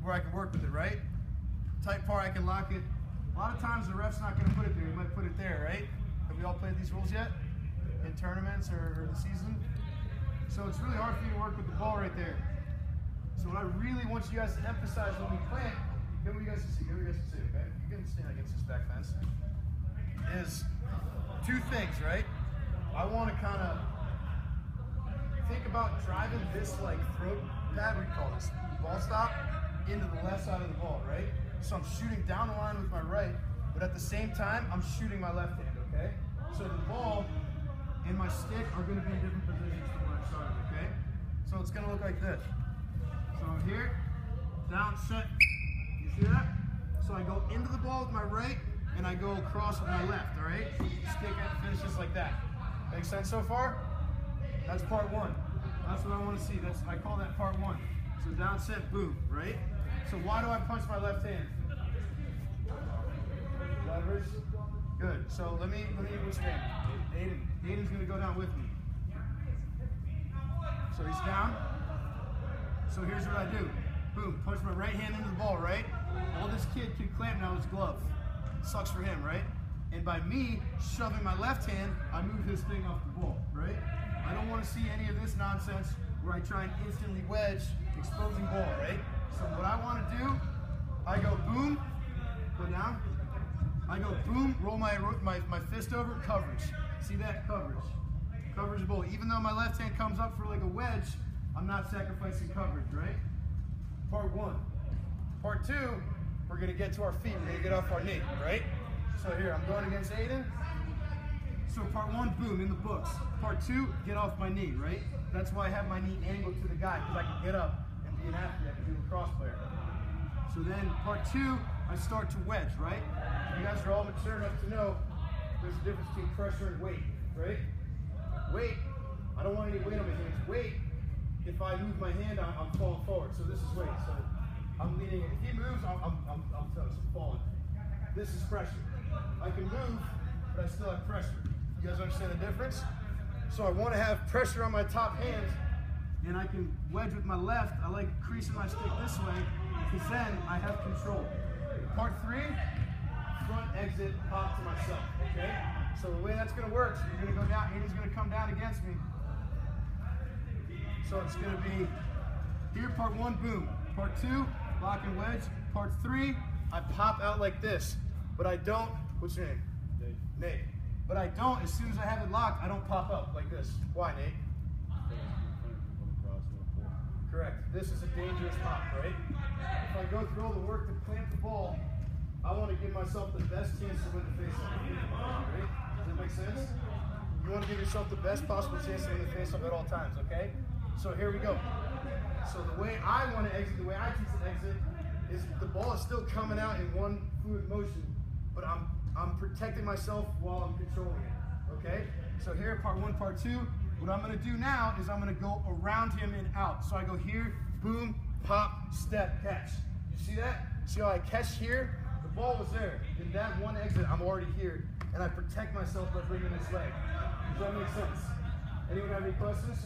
where I can work with it, right? Tight part, I can lock it. A lot of times the ref's not going to put it there. He might put it there, right? Have we all played these rules yet? In tournaments or the season? So it's really hard for you to work with the ball right there. So what I really want you guys to emphasize when we plant, get what you guys can see, okay? You can stand against this back fence. Is two things, right? I want to kind of think about driving this like throat pad, what do you call this? Ball stop into the left side of the ball, right? So I'm shooting down the line with my right, but at the same time, I'm shooting my left hand, okay? So the ball and my stick are going to be in different positions from where I started, okay? So it's going to look like this. So I'm here, down, set. You see that? So I go into the ball with my right, and I go across with my left, all right? Stick it finishes like that. Make sense so far? That's part one. That's what I want to see. I call that part one. So down, set, boom, right? So why do I punch my left hand? Leverage. Good. So let me what's your name? Aiden's gonna go down with me. So he's down. So here's what I do. Boom, punch my right hand into the ball, right? All this kid can clamp now is glove. Sucks for him, right? And by me shoving my left hand, I move his thing off the ball, right? I don't want to see any of this nonsense where I try and instantly wedge, exposing ball, right? So what I want to do, I go boom, go down. I go boom, roll my fist over, coverage. See that? Coverage. Coverage the ball. Even though my left hand comes up for like a wedge, I'm not sacrificing coverage, right? Part one. Part two, we're going to get to our feet. We're going to get off our knee, right? So here, I'm going against Aiden. So part one, boom, in the books. Part two, get off my knee, right? That's why I have my knee angled to the guy, because I can get up and be an athlete. I can be a lacrosse player. So then part two, I start to wedge, right? You guys are all mature enough to know there's a difference between pressure and weight, right? Weight, I don't want any weight on my hands. Weight, if I move my hand, I'm falling forward. So this is weight. So I'm leaning. If he moves, I'm toast, I'm falling. This is pressure. I can move, but I still have pressure. You guys understand the difference? So I want to have pressure on my top hand, and I can wedge with my left. I like creasing my stick this way, because then I have control. Part three, front exit, pop to myself, okay? So the way that's going to work, so you're going to go down, Aiden's going to come down against me. So it's going to be, here, part one, boom. Part two, lock and wedge. Part three, I pop out like this, but I don't, what's your name? Nate. But I don't, as soon as I have it locked, I don't pop up like this. Why, Nate? Correct. This is a dangerous pop, right? If I go through all the work to clamp the ball, I want to give myself the best chance to win the face-off. Right? Does that make sense? You want to give yourself the best possible chance to win the face-off at all times, okay? So here we go. So the way I want to exit, the way I teach an exit, is the ball is still coming out in one fluid motion, but I'm protecting myself while I'm controlling it, okay? So here, part one, part two, what I'm gonna do now is I'm gonna go around him and out. So I go here, boom, pop, step, catch. You see that? See how I catch here? The ball was there. In that one exit, I'm already here, and I protect myself by bringing this leg. Does that make sense? Anyone have any questions?